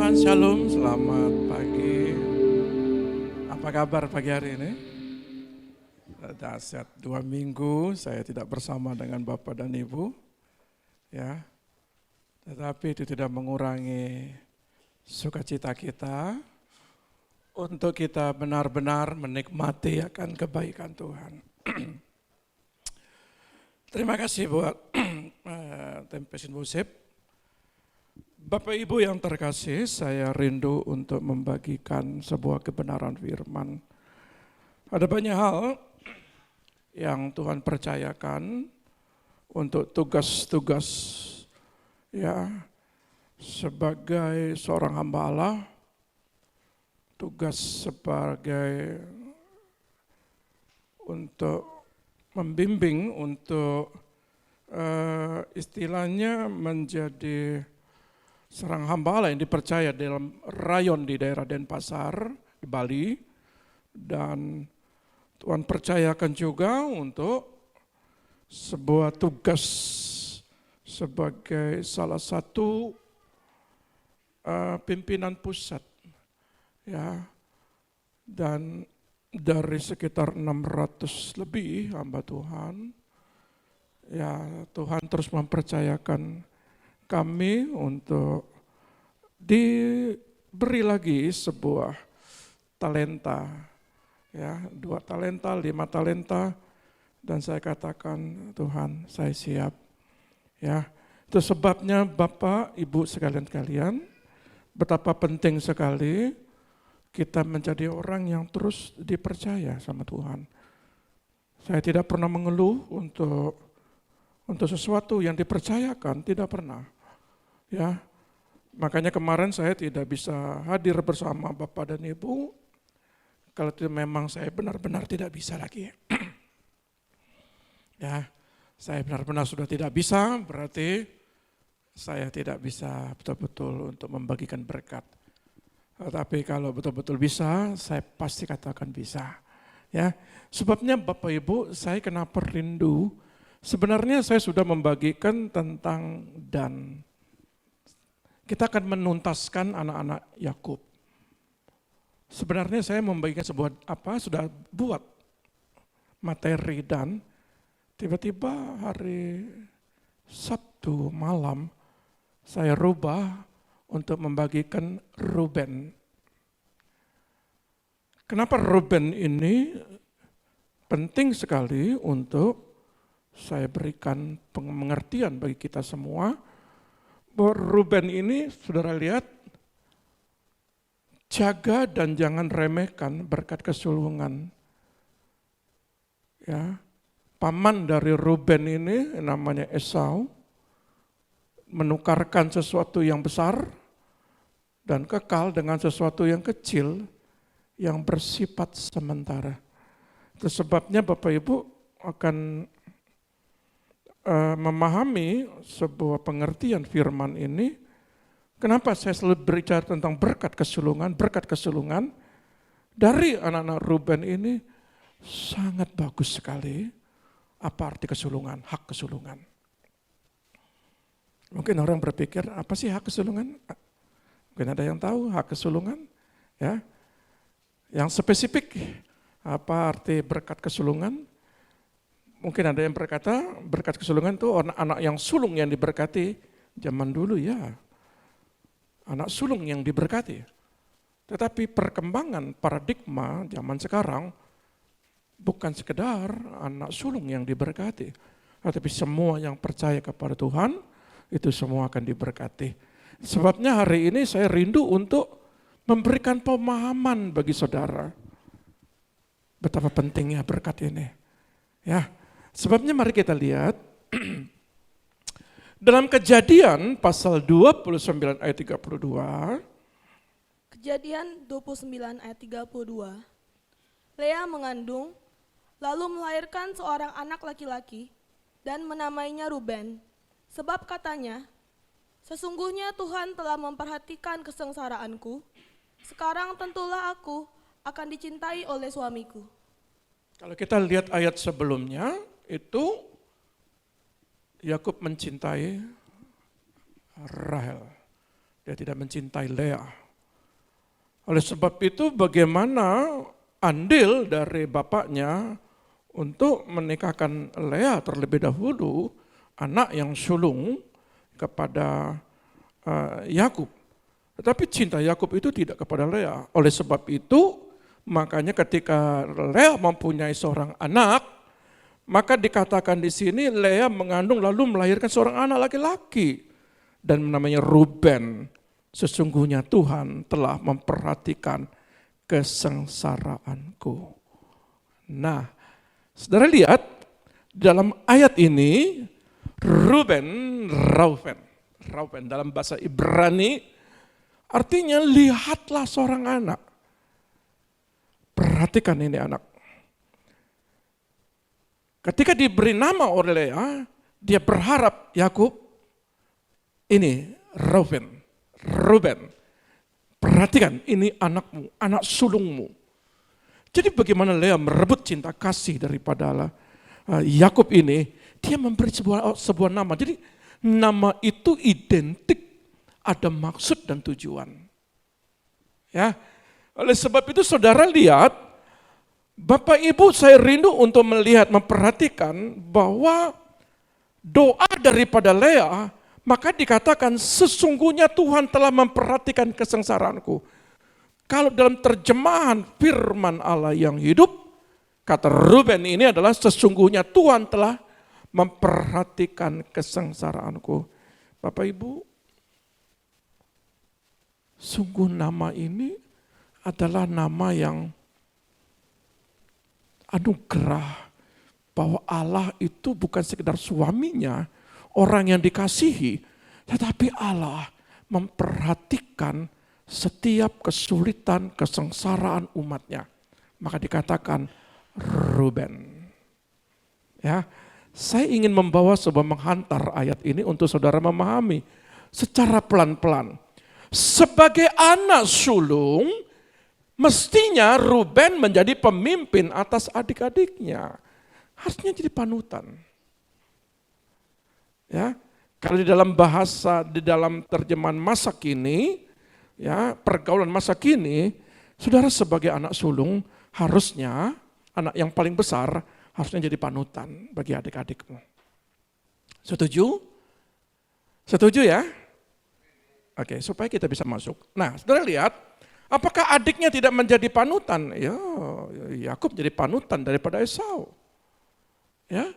Tuhan, Shalom, selamat pagi. Apa kabar pagi hari ini? Dahsyat, 2 minggu saya tidak bersama dengan Bapak dan Ibu. Ya, tetapi itu tidak mengurangi sukacita kita untuk kita benar-benar menikmati akan kebaikan Tuhan. Terima kasih buat Tempesin Musib. Bapak Ibu yang terkasih, saya rindu untuk membagikan sebuah kebenaran firman. Ada banyak hal yang Tuhan percayakan untuk tugas-tugas ya sebagai seorang hamba Allah, tugas sebagai untuk membimbing, untuk istilahnya menjadi seorang hamba Allah yang dipercaya dalam rayon di daerah Denpasar, di Bali, dan Tuhan percayakan juga untuk sebuah tugas sebagai salah satu pimpinan pusat, ya, dan dari sekitar 600 lebih hamba Tuhan, ya Tuhan terus mempercayakan kami untuk diberi lagi sebuah talenta, ya 2 talenta, 5 talenta, dan saya katakan Tuhan saya siap, ya itu sebabnya Bapak Ibu sekalian betapa penting sekali kita menjadi orang yang terus dipercaya sama Tuhan. Saya tidak pernah mengeluh untuk sesuatu yang dipercayakan, tidak pernah. Ya, makanya kemarin saya tidak bisa hadir bersama Bapak dan Ibu, kalau itu memang saya benar-benar tidak bisa lagi. Ya, saya benar-benar sudah tidak bisa, berarti saya tidak bisa betul-betul untuk membagikan berkat. Tapi kalau betul-betul bisa, saya pasti katakan bisa. Ya, sebabnya Bapak Ibu, saya kenapa rindu? Sebenarnya saya sudah membagikan tentang Dan. Kita akan menuntaskan anak-anak Yakub. Sebenarnya saya membagikan sudah buat materi Dan. Tiba-tiba hari Sabtu malam saya rubah untuk membagikan Ruben. Kenapa Ruben ini penting sekali untuk saya berikan pengertian bagi kita semua, bahwa Ruben ini saudara lihat, jaga dan jangan remehkan berkat kesulungan. Ya, paman dari Ruben ini namanya Esau, menukarkan sesuatu yang besar dan kekal dengan sesuatu yang kecil yang bersifat sementara. Itu sebabnya Bapak Ibu akan memahami sebuah pengertian firman ini. Kenapa saya selalu berbicara tentang berkat kesulungan dari anak-anak Ruben ini sangat bagus sekali. Apa arti kesulungan, hak kesulungan? Mungkin orang berpikir, apa sih hak kesulungan? Mungkin ada yang tahu hak kesulungan, ya. Yang spesifik, apa arti berkat kesulungan? Mungkin ada yang berkata berkat kesulungan itu anak-anak yang sulung yang diberkati. Zaman dulu ya, anak sulung yang diberkati. Tetapi perkembangan paradigma zaman sekarang bukan sekedar anak sulung yang diberkati, tetapi semua yang percaya kepada Tuhan itu semua akan diberkati. Sebabnya hari ini saya rindu untuk memberikan pemahaman bagi saudara betapa pentingnya berkat ini. Ya. Sebabnya mari kita lihat dalam Kejadian pasal 29 ayat 32. Kejadian 29 ayat 32. Lea mengandung, lalu melahirkan seorang anak laki-laki dan menamainya Ruben. Sebab katanya, sesungguhnya Tuhan telah memperhatikan kesengsaraanku, sekarang tentulah aku akan dicintai oleh suamiku. Kalau kita lihat ayat sebelumnya, itu Yakub mencintai Rahel. Dia tidak mencintai Lea. Oleh sebab itu bagaimana andil dari bapaknya untuk menikahkan Lea terlebih dahulu, anak yang sulung, kepada Yakub. Tetapi cinta Yakub itu tidak kepada Lea. Oleh sebab itu, makanya ketika Lea mempunyai seorang anak, maka dikatakan di sini Lea mengandung lalu melahirkan seorang anak laki-laki dan namanya Ruben. Sesungguhnya Tuhan telah memperhatikan kesengsaraanku. Nah, saudara lihat dalam ayat ini Reuben dalam bahasa Ibrani artinya lihatlah seorang anak. Perhatikan ini anak. Ketika diberi nama oleh Lea, dia berharap Yakub ini Reuben. Perhatikan ini anakmu, anak sulungmu. Jadi bagaimana Lea merebut cinta kasih daripada Yakub ini, dia memberi sebuah nama. Jadi nama itu identik, ada maksud dan tujuan. Ya. Oleh sebab itu saudara lihat, Bapak Ibu saya rindu untuk melihat, memperhatikan bahwa doa daripada Lea, maka dikatakan sesungguhnya Tuhan telah memperhatikan kesengsaraanku. Kalau dalam terjemahan firman Allah yang hidup, kata Reuben ini adalah sesungguhnya Tuhan telah memperhatikan kesengsaraanku. Bapak Ibu, sungguh nama ini adalah nama yang anugerah, bahwa Allah itu bukan sekedar suaminya, orang yang dikasihi, tetapi Allah memperhatikan setiap kesulitan, kesengsaraan umatnya. Maka dikatakan Reuben. Ya, saya ingin membawa sebuah menghantar ayat ini untuk saudara memahami secara pelan-pelan. Sebagai anak sulung, mestinya Reuben menjadi pemimpin atas adik-adiknya. Harusnya jadi panutan. Ya, kalau di dalam bahasa, di dalam terjemahan masa kini, ya, pergaulan masa kini, saudara sebagai anak sulung harusnya, anak yang paling besar, harusnya jadi panutan bagi adik-adikmu. Setuju? Setuju ya? Oke, supaya kita bisa masuk. Nah, saudara lihat, apakah adiknya tidak menjadi panutan? Ya, Yakub jadi panutan daripada Esau. Ya,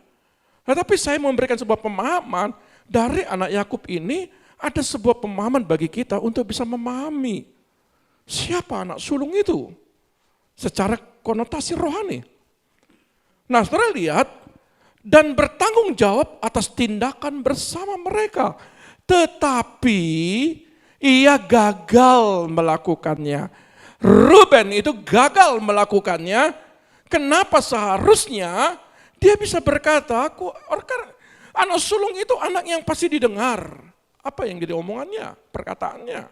tetapi saya memberikan sebuah pemahaman dari anak Yakub ini, ada sebuah pemahaman bagi kita untuk bisa memahami siapa anak sulung itu secara konotasi rohani. Nah, saudara lihat, dan bertanggung jawab atas tindakan bersama mereka. Tetapi ia gagal melakukannya. Reuben itu gagal melakukannya. Kenapa seharusnya dia bisa berkata, anak sulung itu anak yang pasti didengar. Apa yang jadi omongannya, perkataannya.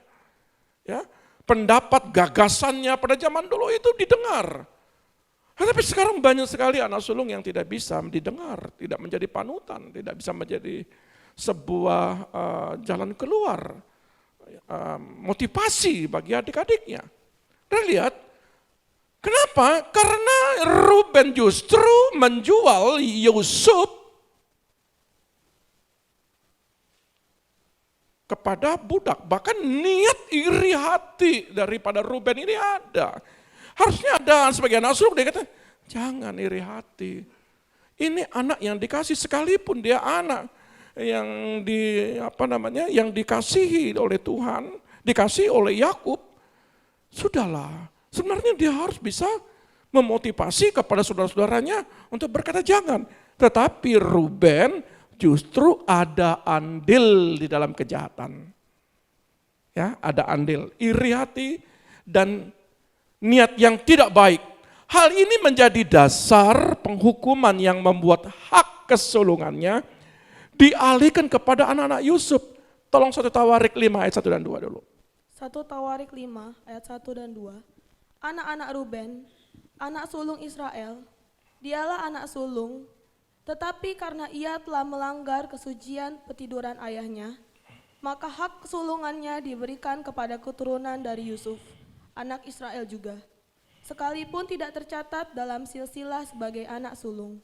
Ya, pendapat, gagasannya pada zaman dulu itu didengar. Tapi sekarang banyak sekali anak sulung yang tidak bisa didengar, tidak menjadi panutan, tidak bisa menjadi sebuah jalan keluar, motivasi bagi adik-adiknya. Dan lihat, kenapa? Karena Reuben justru menjual Yusuf kepada budak. Bahkan niat iri hati daripada Reuben ini ada. Harusnya ada sebagai anak sulung, dia kata, jangan iri hati. Ini anak yang dikasih, sekalipun dia anak yang yang dikasihi oleh Tuhan, dikasihi oleh Yakub, sudahlah. Sebenarnya dia harus bisa memotivasi kepada saudara-saudaranya untuk berkata jangan. Tetapi Reuben justru ada andil di dalam kejahatan. Ya, ada andil, iri hati dan niat yang tidak baik. Hal ini menjadi dasar penghukuman yang membuat hak kesulungannya dialihkan kepada anak-anak Yusuf. Tolong 1 Tawarik 5 ayat 1 dan 2 dulu. 1 Tawarik 5 ayat 1 dan 2. Anak-anak Ruben, anak sulung Israel, dialah anak sulung, tetapi karena ia telah melanggar kesucian petiduran ayahnya, maka hak kesulungannya diberikan kepada keturunan dari Yusuf, anak Israel juga, sekalipun tidak tercatat dalam silsilah sebagai anak sulung.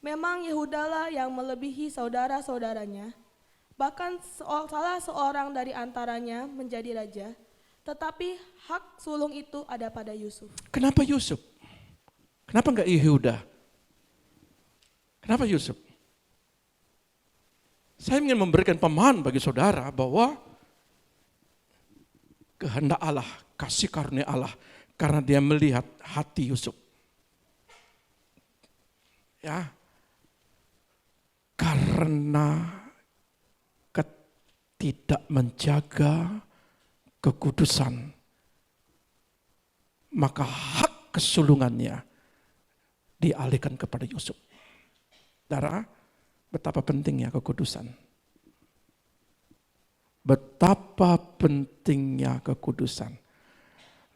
Memang Yehudalah yang melebihi saudara-saudaranya, bahkan salah seorang dari antaranya menjadi raja, tetapi hak sulung itu ada pada Yusuf. Kenapa Yusuf? Kenapa enggak Yehuda? Kenapa Yusuf? Saya ingin memberikan pemahaman bagi saudara bahwa kehendak Allah, kasih karunia Allah, karena dia melihat hati Yusuf. Ya, karena tidak menjaga kekudusan, maka hak kesulungannya dialihkan kepada Yusuf. Saudara, betapa pentingnya kekudusan. Betapa pentingnya kekudusan.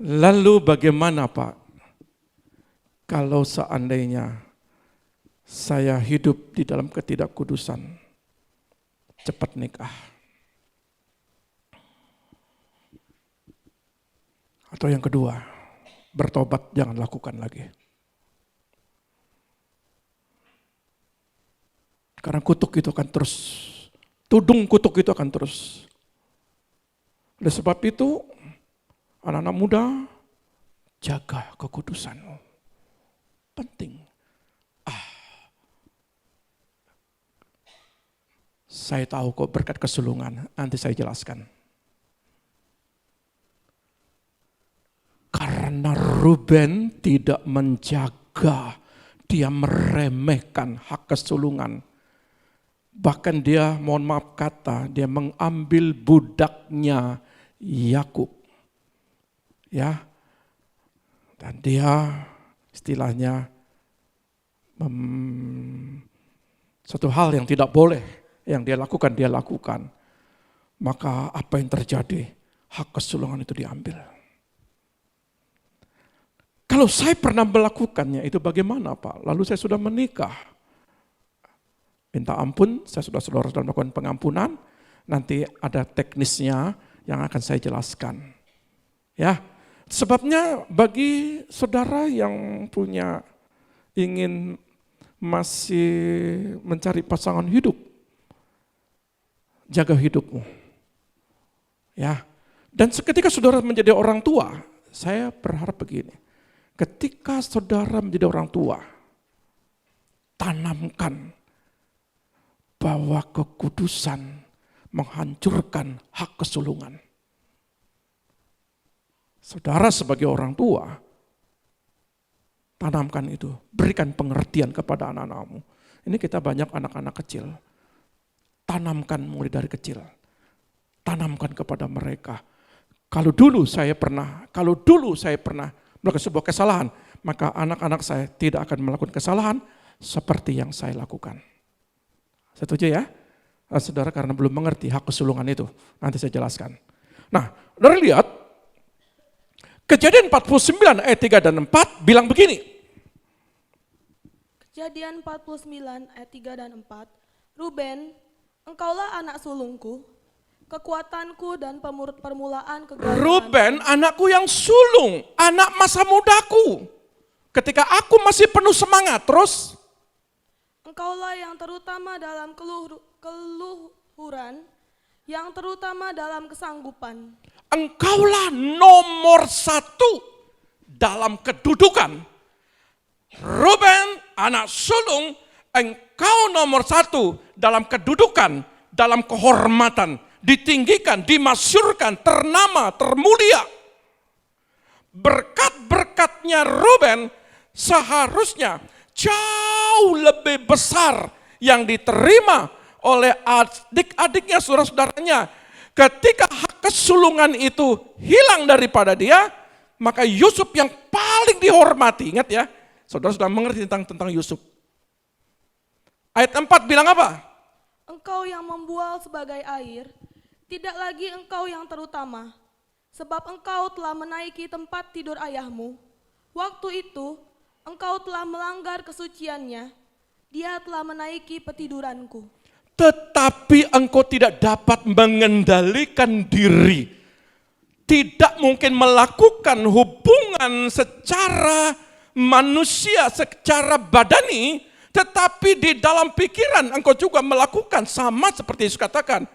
Lalu bagaimana Pak, kalau seandainya saya hidup di dalam ketidakkudusan, cepat nikah? Atau yang kedua, bertobat jangan lakukan lagi. Karena kutuk itu akan terus, tudung kutuk itu akan terus. Oleh sebab itu, anak-anak muda, jaga kekudusanmu. Penting. Saya tahu kok berkat kesulungan, nanti saya jelaskan. Karena Ruben tidak menjaga, dia meremehkan hak kesulungan. Bahkan dia, mohon maaf kata, dia mengambil budaknya Yakub. Ya. Dan dia istilahnya satu hal yang tidak boleh yang dia lakukan. Maka apa yang terjadi? Hak kesulungan itu diambil. Kalau saya pernah melakukannya itu bagaimana Pak? Lalu saya sudah menikah. Minta ampun, saya sudah melakukan pengampunan. Nanti ada teknisnya yang akan saya jelaskan. Ya, sebabnya bagi saudara yang ingin masih mencari pasangan hidup, jaga hidupmu. Ya, dan ketika saudara menjadi orang tua, saya berharap begini. Ketika saudara menjadi orang tua, tanamkan bahwa kekudusan menghancurkan hak kesulungan. Saudara sebagai orang tua, tanamkan itu, berikan pengertian kepada anak-anakmu. Ini kita banyak anak-anak kecil, tanamkan mulai dari kecil, tanamkan kepada mereka. Kalau dulu saya pernah melakukan sebuah kesalahan, maka anak-anak saya tidak akan melakukan kesalahan seperti yang saya lakukan. Setuju ya? Saudara, karena belum mengerti hak kesulungan itu. Nanti saya jelaskan. Nah, saudara lihat, Kejadian 49 ayat 3 dan 4 bilang begini. Kejadian 49 ayat 3 dan 4. Ruben, engkaulah anak sulungku, kekuatanku dan permulaan kegagalan. Ruben, anakku yang sulung, anak masa mudaku. Ketika aku masih penuh semangat, terus engkaulah yang terutama dalam keluhuran, yang terutama dalam kesanggupan. Engkaulah nomor 1 dalam kedudukan. Ruben, anak sulung, engkau nomor 1 dalam kedudukan, dalam kehormatan, ditinggikan, dimasyurkan, ternama, termulia. Berkat-berkatnya Ruben seharusnya jauh lebih besar yang diterima oleh adik-adiknya, saudara-saudaranya. Ketika hak kesulungan itu hilang daripada dia, maka Yusuf yang paling dihormati, ingat ya, saudara sudah mengerti tentang Yusuf. Ayat 4 bilang apa? Engkau yang membual sebagai air, tidak lagi engkau yang terutama, sebab engkau telah menaiki tempat tidur ayahmu. Waktu itu engkau telah melanggar kesuciannya, dia telah menaiki petiduranku. tetapi engkau tidak dapat mengendalikan diri. Tidak mungkin melakukan hubungan secara manusia, secara badani, tetapi di dalam pikiran engkau juga melakukan sama seperti Yesus katakan.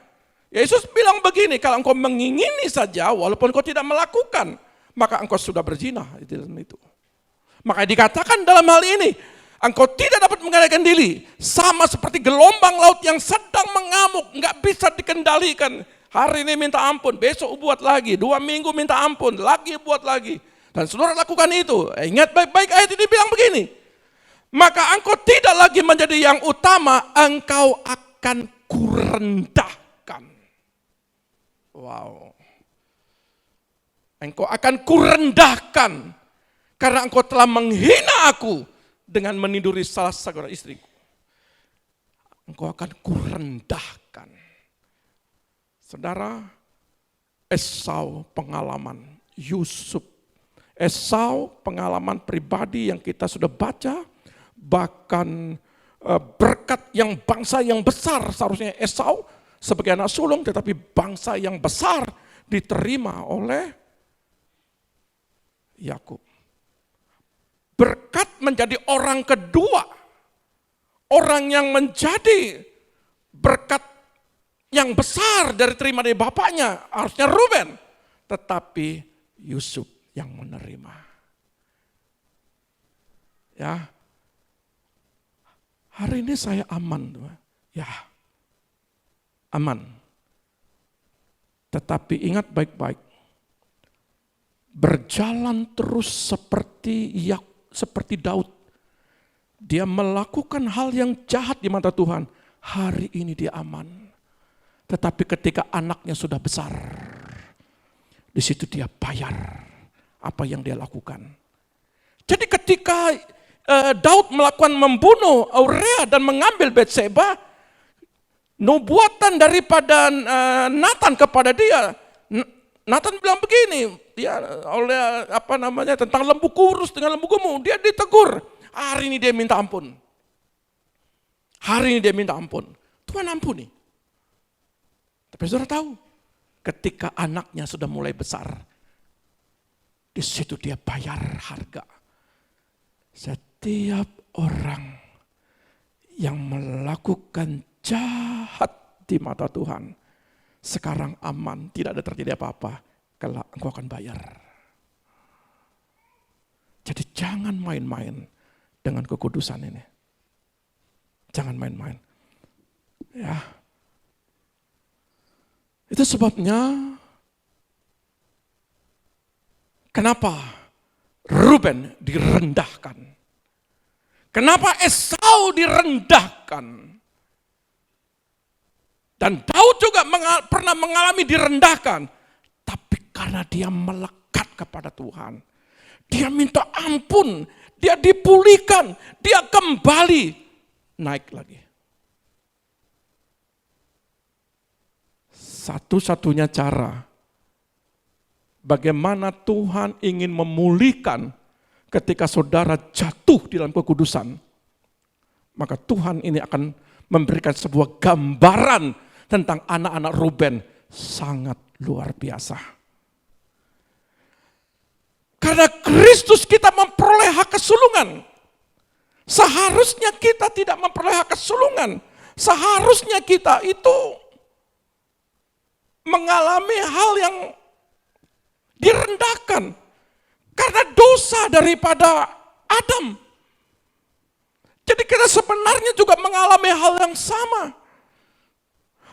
Yesus bilang begini, kalau engkau mengingini saja walaupun engkau tidak melakukan, maka engkau sudah berzina di dalam itu. Maka dikatakan dalam hal ini, engkau tidak dapat mengendalikan diri, sama seperti gelombang laut yang sedang mengamuk, nggak bisa dikendalikan. Hari ini minta ampun, besok buat lagi, 2 minggu minta ampun, lagi buat lagi. Dan saudara lakukan itu. Ingat baik-baik ayat ini bilang begini, maka engkau tidak lagi menjadi yang utama, engkau akan kurendahkan. Wow. Engkau akan kurendahkan karena engkau telah menghina aku dengan meniduri salah seorang istriku. Engkau akan kurendahkan. Saudara, Esau pengalaman Yusuf. Esau pengalaman pribadi yang kita sudah baca, bahkan berkat yang bangsa yang besar seharusnya Esau sebagai anak sulung, tetapi bangsa yang besar diterima oleh Yakub. Berkat menjadi orang kedua, orang yang menjadi berkat yang besar dari terima dari bapaknya, harusnya Ruben. Tetapi Yusuf yang menerima. Ya, hari ini saya aman. Ya, aman. Tetapi ingat baik-baik, berjalan terus seperti Daud. Dia melakukan hal yang jahat di mata Tuhan. Hari ini dia aman. Tetapi ketika anaknya sudah besar, di situ dia bayar apa yang dia lakukan. Jadi ketika Daud melakukan membunuh Uria dan mengambil Batseba, nubuatan daripada Nathan kepada dia, Nathan bilang begini, dia oleh tentang lembu kurus dengan lembu gemuk, dia ditegur. Hari ini dia minta ampun. Hari ini dia minta ampun. Tuhan ampuni. Tapi saudara tahu, ketika anaknya sudah mulai besar, di situ dia bayar harga. Setiap orang yang melakukan jahat di mata Tuhan, sekarang aman, tidak ada terjadi apa-apa, kelak engkau akan bayar. Jadi jangan main-main dengan kekudusan ini. Jangan main-main. Ya. Itu sebabnya kenapa Ruben direndahkan. Kenapa Esau direndahkan. Dan Daud juga pernah mengalami direndahkan. Tapi karena dia melekat kepada Tuhan. Dia minta ampun. Dia dipulihkan. Dia kembali naik lagi. Satu-satunya cara bagaimana Tuhan ingin memulihkan ketika saudara jatuh di dalam kekudusan, maka Tuhan ini akan memberikan sebuah gambaran tentang anak-anak Ruben sangat luar biasa. Karena Kristus kita memperoleh hak kesulungan. Seharusnya kita tidak memperoleh hak kesulungan. Seharusnya kita itu mengalami hal yang direndahkan karena dosa daripada Adam. Jadi kita sebenarnya juga mengalami hal yang sama.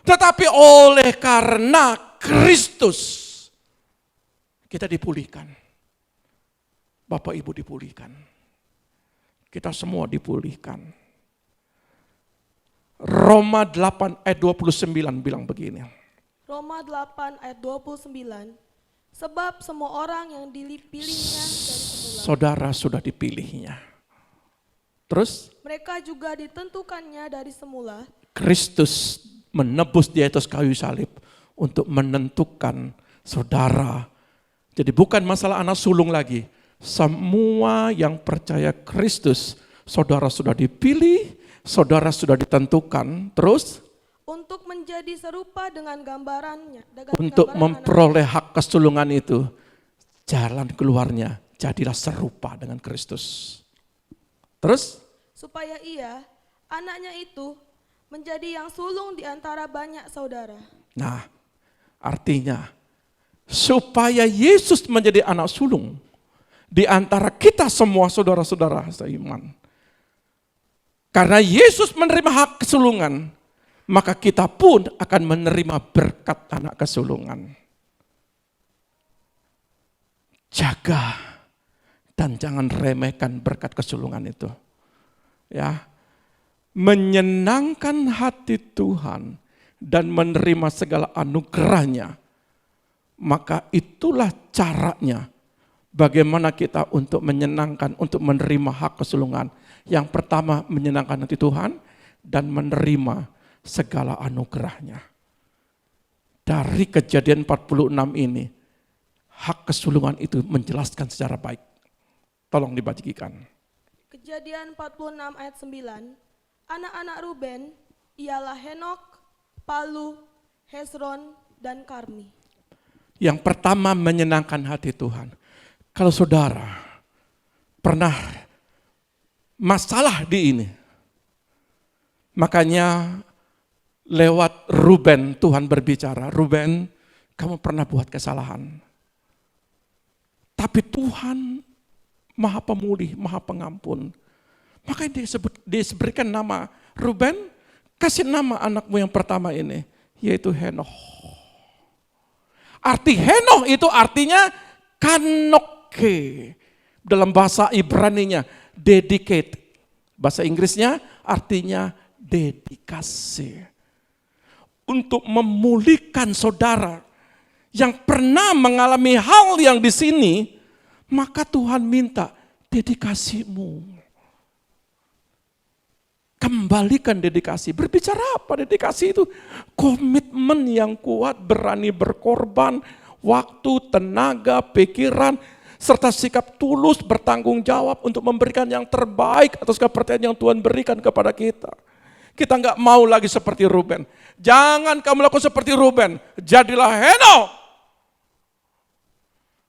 Tetapi oleh karena Kristus kita dipulihkan. Bapak Ibu dipulihkan. Kita semua dipulihkan. Roma 8 ayat 29 bilang begini. Roma 8 ayat 29. Sebab semua orang yang dipilihnya dari semula. Saudara sudah dipilihnya. Terus? Mereka juga ditentukannya dari semula. Kristus menebus di atas kayu salib untuk menentukan saudara. Jadi bukan masalah anak sulung lagi. Semua yang percaya Kristus, saudara sudah dipilih, saudara sudah ditentukan. Terus? untuk menjadi serupa dengan gambarannya. Untuk gambaran memperoleh hak kesulungan itu, jalan keluarnya jadilah serupa dengan Kristus. Terus? Supaya ia, anaknya itu, menjadi yang sulung di antara banyak saudara. Nah, artinya supaya Yesus menjadi anak sulung di antara kita semua saudara-saudara seiman. Karena Yesus menerima hak kesulungan, maka kita pun akan menerima berkat anak kesulungan. Jaga dan jangan remehkan berkat kesulungan itu. Ya. Menyenangkan hati Tuhan dan menerima segala anugerahnya, maka itulah caranya bagaimana kita untuk menyenangkan, untuk menerima hak kesulungan. Yang pertama menyenangkan hati Tuhan dan menerima segala anugerahnya. Dari Kejadian 46 ini, hak kesulungan itu menjelaskan secara baik. Tolong dibagikan. Kejadian 46 ayat 9. Anak-anak Ruben ialah Henok, Palu, Hezron, dan Karmi. Yang pertama menyenangkan hati Tuhan. Kalau saudara pernah masalah di ini, makanya lewat Ruben Tuhan berbicara, Ruben kamu pernah buat kesalahan. Tapi Tuhan Maha Pemulih, Maha Pengampun. Makanya dia berikan nama Ruben, kasih nama anakmu yang pertama ini, yaitu Henokh. Arti Henokh itu artinya kanoke. Dalam bahasa Ibraninya, dedicate. Bahasa Inggrisnya artinya dedikasi. Untuk memulihkan saudara yang pernah mengalami hal yang di sini, maka Tuhan minta dedikasimu. Kembalikan dedikasi. Berbicara apa dedikasi itu? Komitmen yang kuat, berani berkorban, waktu, tenaga, pikiran, serta sikap tulus bertanggung jawab untuk memberikan yang terbaik atas kepercayaan yang Tuhan berikan kepada kita. Kita nggak mau lagi seperti Ruben. Jangan kamu lakukan seperti Ruben. Jadilah Henokh.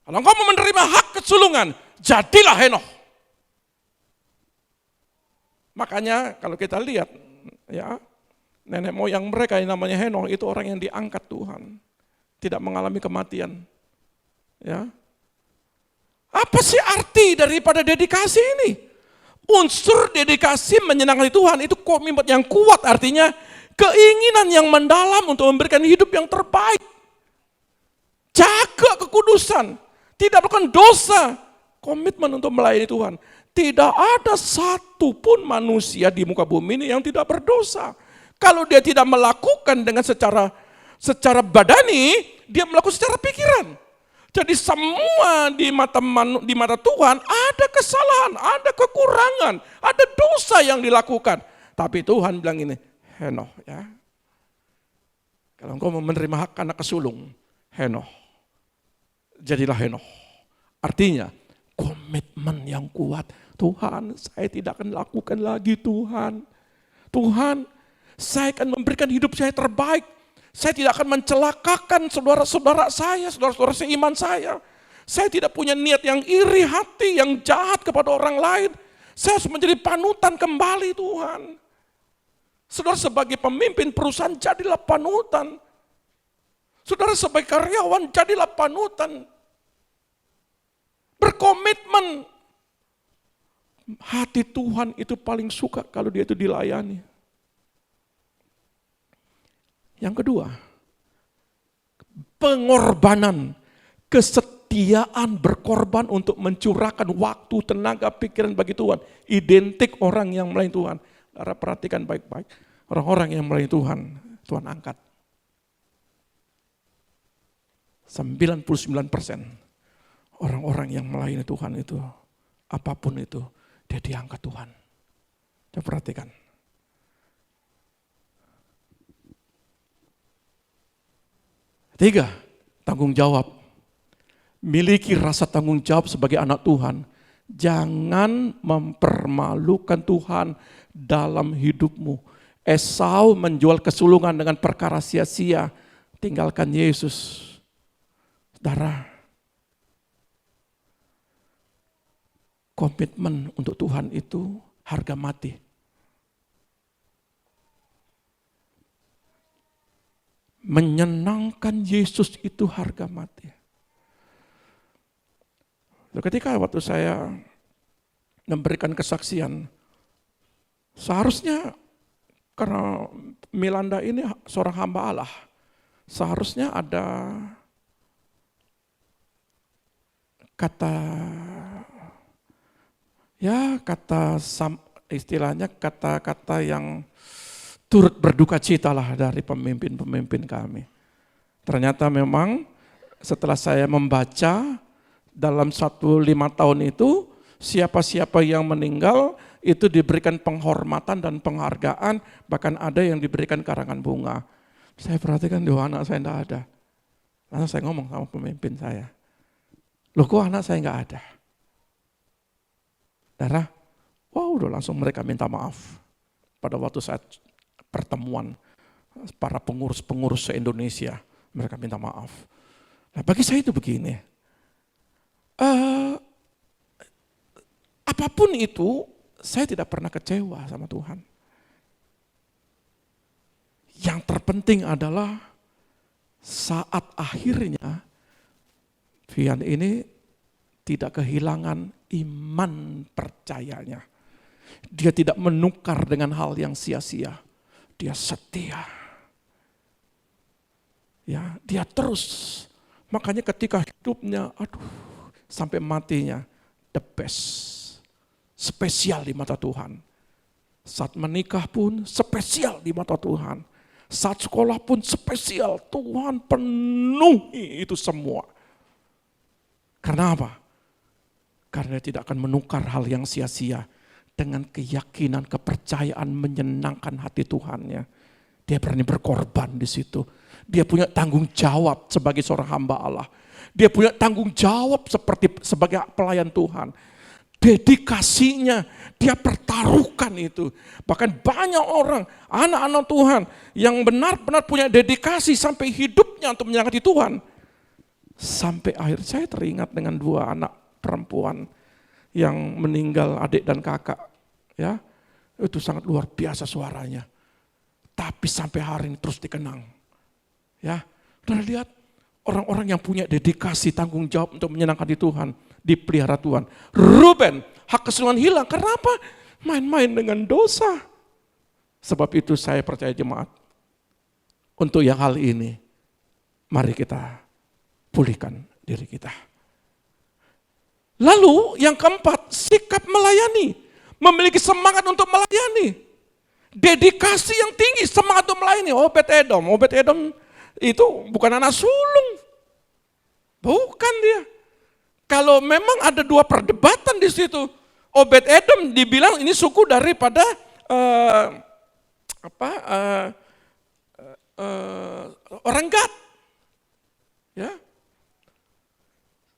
Kalau kamu menerima hak kesulungan, jadilah Henokh. Makanya kalau kita lihat, ya nenek moyang mereka yang namanya Henokh itu orang yang diangkat Tuhan, tidak mengalami kematian. Ya, apa sih arti daripada dedikasi ini? Unsur dedikasi menyenangkan Tuhan itu komitmen yang kuat, artinya keinginan yang mendalam untuk memberikan hidup yang terbaik. Jaga kekudusan, tidak melakukan dosa, komitmen untuk melayani Tuhan. Tidak ada satupun manusia di muka bumi ini yang tidak berdosa. Kalau dia tidak melakukan dengan secara badani, dia melakukan secara pikiran. Jadi semua di mata Tuhan ada kesalahan, ada kekurangan, ada dosa yang dilakukan. Tapi Tuhan bilang ini, Henokh ya. Kalau engkau mau menerima hak anak kesulung, Henokh. Jadilah Henokh. Artinya komitmen yang kuat. Tuhan, saya tidak akan lakukan lagi Tuhan. Tuhan, saya akan memberikan hidup saya terbaik. Saya tidak akan mencelakakan saudara-saudara saya, saudara-saudara seiman saya. Saya tidak punya niat yang iri hati, yang jahat kepada orang lain. Saya harus menjadi panutan kembali Tuhan. Saudara sebagai pemimpin perusahaan jadilah panutan. Saudara sebagai karyawan jadilah panutan. Berkomitmen. Hati Tuhan itu paling suka kalau dia itu dilayani. Yang kedua, pengorbanan, kesetiaan berkorban untuk mencurahkan waktu, tenaga, pikiran bagi Tuhan. Identik orang yang melayani Tuhan. Saudara perhatikan baik-baik. Orang-orang yang melayani Tuhan, Tuhan angkat. 99% orang-orang yang melayani Tuhan itu, apapun itu, dia diangkat Tuhan. Coba perhatikan. Tiga, tanggung jawab. Miliki rasa tanggung jawab sebagai anak Tuhan. Jangan mempermalukan Tuhan dalam hidupmu. Esau menjual kesulungan dengan perkara sia-sia, tinggalkan Yesus. Saudara, komitmen untuk Tuhan itu harga mati. Menyenangkan Yesus itu harga mati. Ketika waktu saya memberikan kesaksian, seharusnya karena Milanda ini seorang hamba Allah, seharusnya ada istilahnya kata-kata yang turut berduka cita lah dari pemimpin-pemimpin kami. Ternyata memang setelah saya membaca dalam 5 tahun itu, siapa-siapa yang meninggal itu diberikan penghormatan dan penghargaan, bahkan ada yang diberikan karangan bunga. Saya perhatikan, anak saya tidak ada. Lalu saya ngomong sama pemimpin saya, loh kok anak saya nggak ada? Darah, udah langsung mereka minta maaf. Pada waktu saat pertemuan para pengurus-pengurus se-Indonesia, mereka minta maaf. Nah, bagi saya itu begini, apapun itu, saya tidak pernah kecewa sama Tuhan. Yang terpenting adalah saat akhirnya Vian ini tidak kehilangan iman percayanya. Dia tidak menukar dengan hal yang sia-sia. Dia setia. Ya, dia terus. Makanya ketika hidupnya, sampai matinya, the best. Spesial di mata Tuhan. Saat menikah pun spesial di mata Tuhan. Saat sekolah pun spesial. Tuhan penuhi itu semua. Karena apa? Karena dia tidak akan menukar hal yang sia-sia dengan keyakinan, kepercayaan menyenangkan hati Tuhannya. Dia berani berkorban di situ. Dia punya tanggung jawab sebagai seorang hamba Allah. Dia punya tanggung jawab sebagai pelayan Tuhan. Dedikasinya dia pertaruhkan itu. Bahkan banyak orang, anak-anak Tuhan yang benar-benar punya dedikasi sampai hidupnya untuk menyangkati Tuhan. Sampai akhir saya teringat dengan 2 anak perempuan yang meninggal, adik dan kakak. Ya, itu sangat luar biasa suaranya. Tapi sampai hari ini terus dikenang. Ya, sudah lihat orang-orang yang punya dedikasi, tanggung jawab untuk menyenangkan di Tuhan, dipelihara Tuhan. Ruben, hak kesulungan hilang. Kenapa? Main-main dengan dosa. Sebab itu saya percaya jemaat, untuk yang hal ini, mari kita pulihkan diri kita. Lalu yang keempat, sikap melayani. Memiliki semangat untuk melayani. Dedikasi yang tinggi, semangat untuk melayani. Obed-Edom itu bukan anak sulung. Bukan dia. Kalau memang ada 2 perdebatan di situ. Obed-Edom dibilang ini suku daripada orang Gad. Ya.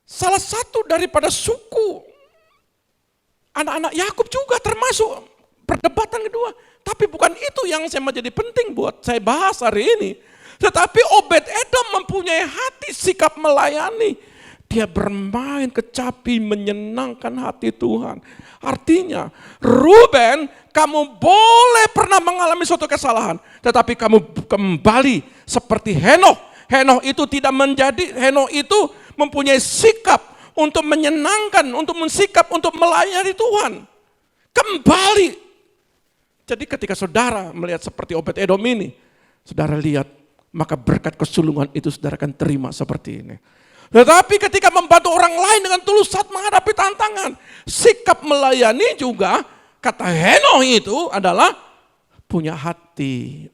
Salah satu daripada suku anak-anak Yakub juga termasuk perdebatan kedua. Tapi bukan itu yang saya menjadi penting buat saya bahas hari ini. Tetapi Obed-Edom mempunyai hati sikap melayani. Dia bermain kecapi menyenangkan hati Tuhan. Artinya, Ruben, kamu boleh pernah mengalami suatu kesalahan. Tetapi kamu kembali seperti Henokh. Henokh itu mempunyai sikap untuk menyenangkan, untuk mensikap, untuk melayani Tuhan. Kembali. Jadi ketika saudara melihat seperti Obed-Edom ini, saudara lihat, maka berkat kesulungan itu saudara akan terima seperti ini. Tetapi ketika membantu orang lain dengan tulus saat menghadapi tantangan, sikap melayani juga, kata Henokh itu adalah punya hati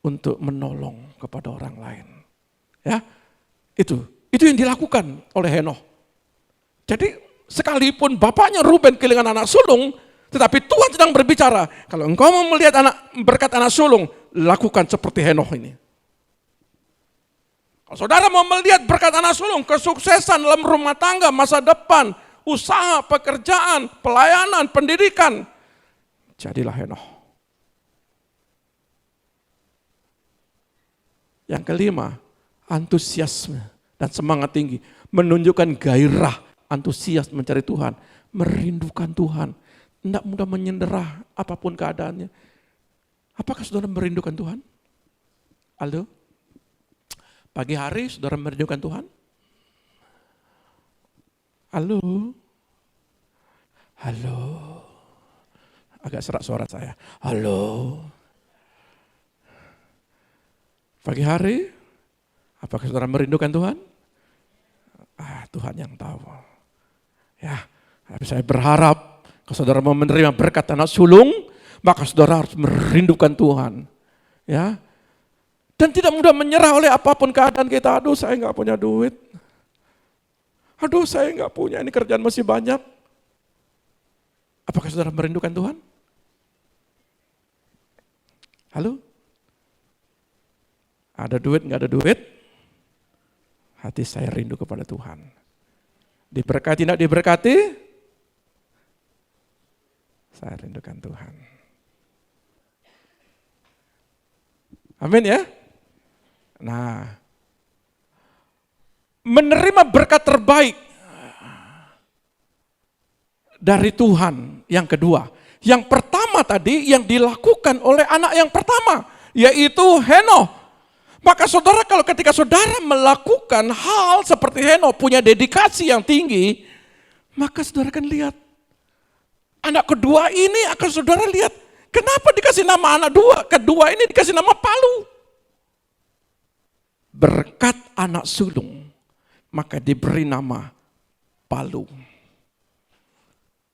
untuk menolong kepada orang lain. Ya, itu yang dilakukan oleh Henokh. Jadi sekalipun bapaknya Ruben kehilangan anak sulung, tetapi Tuhan sedang berbicara, kalau engkau mau melihat berkat anak sulung, lakukan seperti Henokh ini. Kalau saudara mau melihat berkat anak sulung, kesuksesan dalam rumah tangga, masa depan, usaha, pekerjaan, pelayanan, pendidikan, jadilah Henokh. Yang kelima, antusiasme dan semangat tinggi. Menunjukkan gairah, antusias mencari Tuhan, merindukan Tuhan. Tidak mudah menyerah apapun keadaannya. Apakah saudara merindukan Tuhan? Halo? Pagi hari saudara merindukan Tuhan? Halo? Halo? Agak serak suara saya. Halo? Pagi hari, apakah saudara merindukan Tuhan? Tuhan yang tahu. Ya, tapi saya berharap kalau saudara mau menerima berkat anak sulung, maka saudara harus merindukan Tuhan. Ya, dan tidak mudah menyerah oleh apapun keadaan kita. Aduh, saya nggak punya duit. Aduh, saya nggak punya, ini kerjaan masih banyak. Apakah saudara merindukan Tuhan? Halo? Ada duit, nggak ada duit? Hati saya rindu kepada Tuhan. Diberkati, tidak diberkati? Saya rindukan Tuhan. Amin ya? Nah, menerima berkat terbaik dari Tuhan yang kedua. Yang pertama tadi yang dilakukan oleh anak yang pertama, yaitu Henokh. Maka saudara, kalau ketika saudara melakukan hal seperti Henokh, punya dedikasi yang tinggi, maka saudara akan lihat anak kedua ini akan saudara lihat, kenapa dikasih nama anak kedua ini dikasih nama Palu? Berkat anak sulung, maka diberi nama Palu.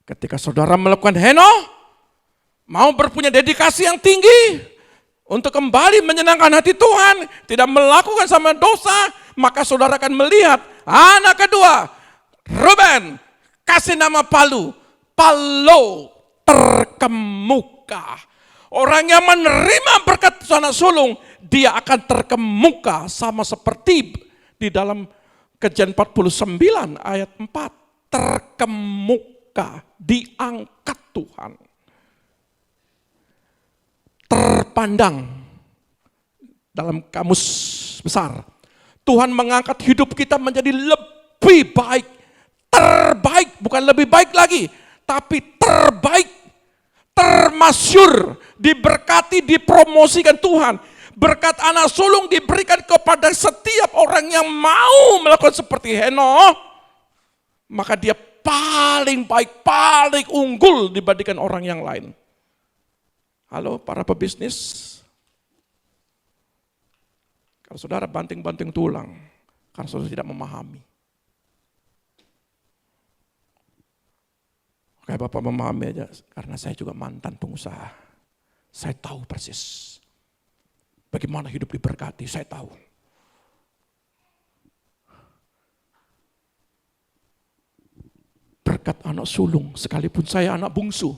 Ketika saudara melakukan Henokh, mau berpunya dedikasi yang tinggi, untuk kembali menyenangkan hati Tuhan, tidak melakukan sama dosa, maka saudara akan melihat anak kedua, Ruben, kasih nama Palu. Palu terkemuka. Orang yang menerima berkat anak sulung, dia akan terkemuka sama seperti di dalam Kejadian 49 ayat 4. Terkemuka, diangkat Tuhan. Terpandang dalam kamus besar. Tuhan mengangkat hidup kita menjadi lebih baik, terbaik, bukan lebih baik lagi, tapi terbaik, termasyur, diberkati, dipromosikan Tuhan. Berkat anak sulung diberikan kepada setiap orang yang mau melakukan seperti Henokh, maka dia paling baik, paling unggul dibandingkan orang yang lain. Halo para pebisnis, kalau saudara banting-banting tulang, karena saudara tidak memahami. Oke, Bapak memahami aja, karena saya juga mantan pengusaha. Saya tahu persis bagaimana hidup diberkati, saya tahu. Berkat anak sulung, sekalipun saya anak bungsu,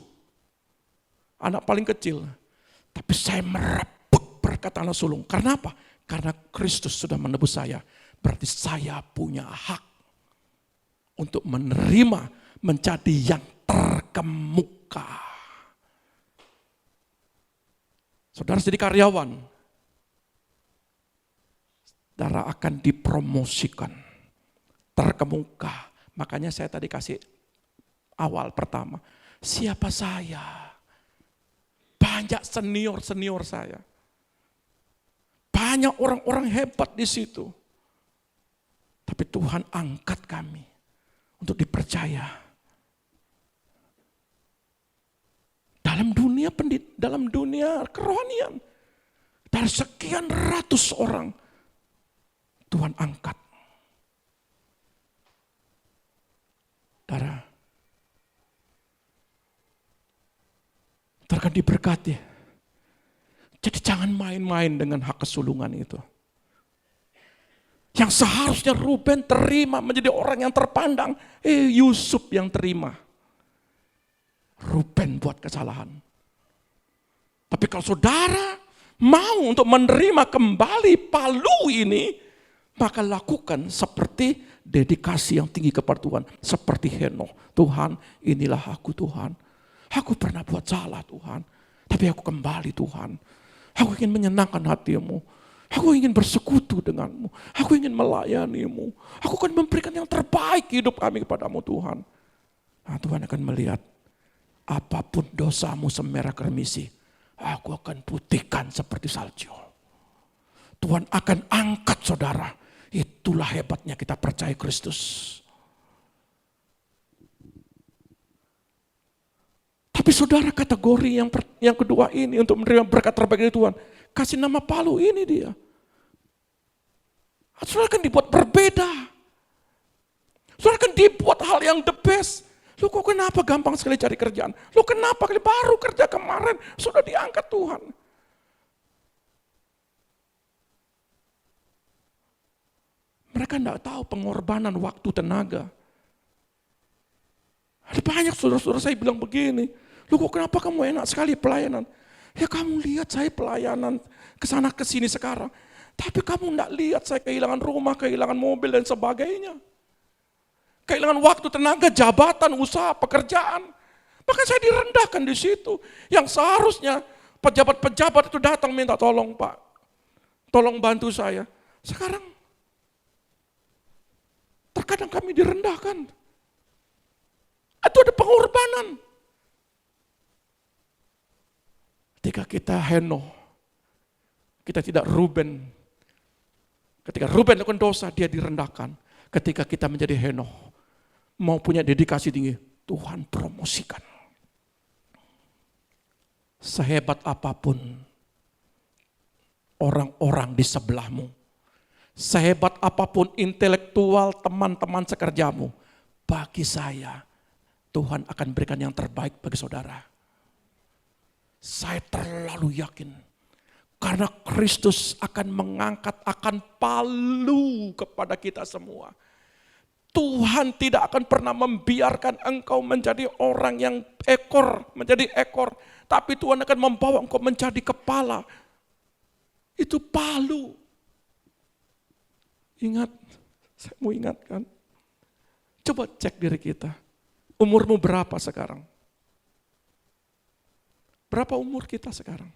anak paling kecil, tapi saya merebut berkat anak sulung. Karena apa? Karena Kristus sudah menebus saya. Berarti saya punya hak untuk menerima menjadi yang terkemuka. Saudara jadi karyawan, saudara akan dipromosikan, terkemuka. Makanya saya tadi kasih awal pertama, siapa saya? Banyak senior saya. Banyak orang-orang hebat di situ. Tapi Tuhan angkat kami untuk dipercaya. Dalam dunia kerohanian. Dari sekian ratus orang, Tuhan angkat. Saudara, akan diberkati. Jadi jangan main-main dengan hak kesulungan itu. Yang seharusnya Ruben terima menjadi orang yang terpandang, Yusuf yang terima. Ruben buat kesalahan. Tapi kalau saudara mau untuk menerima kembali Palu ini, maka lakukan seperti dedikasi yang tinggi kepada Tuhan. Seperti Henokh. Tuhan, inilah aku Tuhan. Aku pernah buat salah Tuhan, tapi aku kembali Tuhan. Aku ingin menyenangkan hati-Mu. Aku ingin bersekutu denganmu. Aku ingin melayanimu. Aku akan memberikan yang terbaik hidup kami kepadamu Tuhan. Nah, Tuhan akan melihat apapun dosamu semerah kermisi, aku akan putihkan seperti salju. Tuhan akan angkat saudara. Itulah hebatnya kita percaya Kristus. Tapi saudara, kategori yang kedua ini untuk menerima berkat terbaik dari Tuhan, kasih nama Palu ini dia. Saudara kan dibuat berbeda. Saudara kan dibuat hal yang the best. Lu kok kenapa gampang sekali cari kerjaan? Lu kenapa baru kerja kemarin sudah diangkat Tuhan? Mereka enggak tahu pengorbanan waktu tenaga. Ada banyak saudara-saudara saya bilang begini, lu kok kenapa kamu enak sekali pelayanan? Ya kamu lihat saya pelayanan kesana kesini sekarang. Tapi kamu enggak lihat saya kehilangan rumah, kehilangan mobil dan sebagainya. Kehilangan waktu, tenaga, jabatan, usaha, pekerjaan. Bahkan saya direndahkan di situ. Yang seharusnya pejabat-pejabat itu datang minta tolong Pak. Tolong bantu saya. Sekarang terkadang kami direndahkan. Itu ada pengorbanan. Ketika kita Henokh, kita tidak Ruben. Ketika Ruben lakukan dosa, dia direndahkan. Ketika kita menjadi Henokh, mau punya dedikasi tinggi, Tuhan promosikan. Sehebat apapun orang-orang di sebelahmu, sehebat apapun intelektual teman-teman sekerjamu, bagi saya, Tuhan akan berikan yang terbaik bagi saudara. Saya terlalu yakin. Karena Kristus akan mengangkat, akan palu kepada kita semua. Tuhan tidak akan pernah membiarkan engkau menjadi orang yang menjadi ekor. Tapi Tuhan akan membawa engkau menjadi kepala. Itu palu. Ingat, saya mau ingatkan. Coba cek diri kita. Umurmu berapa sekarang? Berapa umur kita sekarang?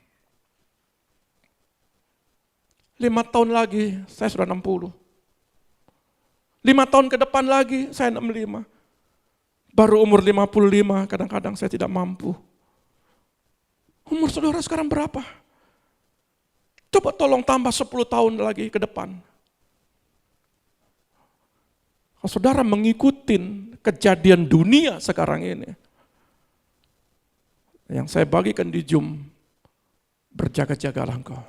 5 tahun lagi saya sudah 60. 5 tahun ke depan lagi saya 65. Baru umur 55 kadang-kadang saya tidak mampu. Umur saudara sekarang berapa? Coba tolong tambah 10 tahun lagi ke depan. Kalau saudara mengikuti kejadian dunia sekarang ini, yang saya bagikan di Zoom, berjaga-jagalah engkau.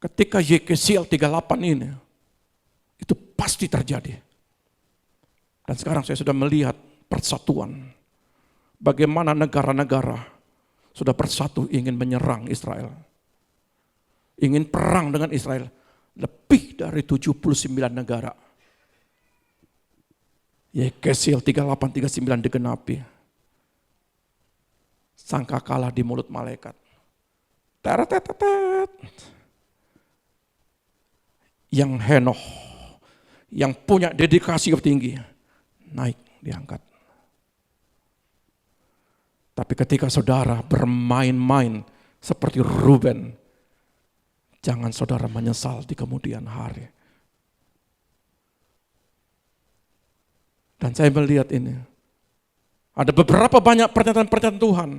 Ketika Yekesiel 38 ini, itu pasti terjadi. Dan sekarang saya sudah melihat persatuan. Bagaimana negara-negara sudah bersatu ingin menyerang Israel. Ingin perang dengan Israel. Lebih dari 79 negara. Yekesiel 38-39 digenapi. Sangka kalah di mulut malaikat. Teret-teret. Yang Henokh, yang punya dedikasi tinggi, naik, diangkat. Tapi ketika saudara bermain-main seperti Ruben, jangan saudara menyesal di kemudian hari. Dan saya melihat ini, ada beberapa banyak pernyataan-pernyataan Tuhan.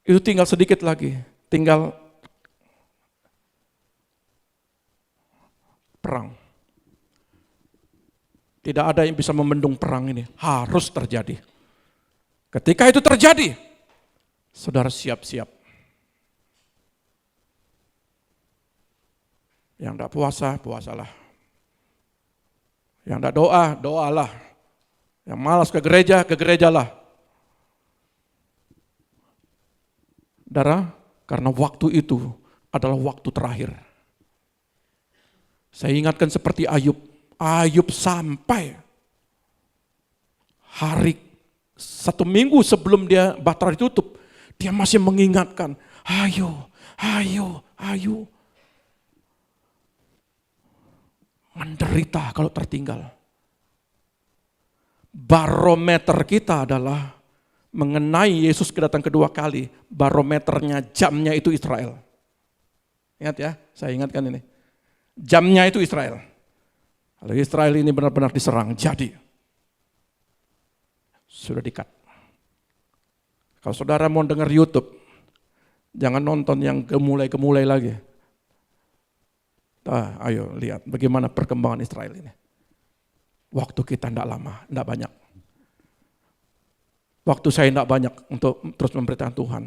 Itu tinggal sedikit lagi, tinggal perang. Tidak ada yang bisa membendung perang ini. Harus terjadi. Ketika itu terjadi, saudara siap-siap. Yang tidak puasa, puasalah. Yang tidak doa, doalah. Yang malas ke gerejalah. Saudara, karena waktu itu adalah waktu terakhir. Saya ingatkan seperti Ayub. Ayub sampai hari 1 minggu sebelum dia bahtera ditutup, dia masih mengingatkan, ayo. Menderita kalau tertinggal. Barometer kita adalah mengenai Yesus kedatang kedua kali, barometernya, jamnya itu Israel. Ingat ya, saya ingatkan ini. Jamnya itu Israel. Kalau Israel ini benar-benar diserang, jadi sudah dikat. Kalau saudara mau dengar YouTube, jangan nonton yang gemulai-gemulai lagi. Ayo lihat bagaimana perkembangan Israel ini. Waktu kita tidak lama, tidak banyak. Waktu saya tidak banyak untuk terus memberitakan Tuhan.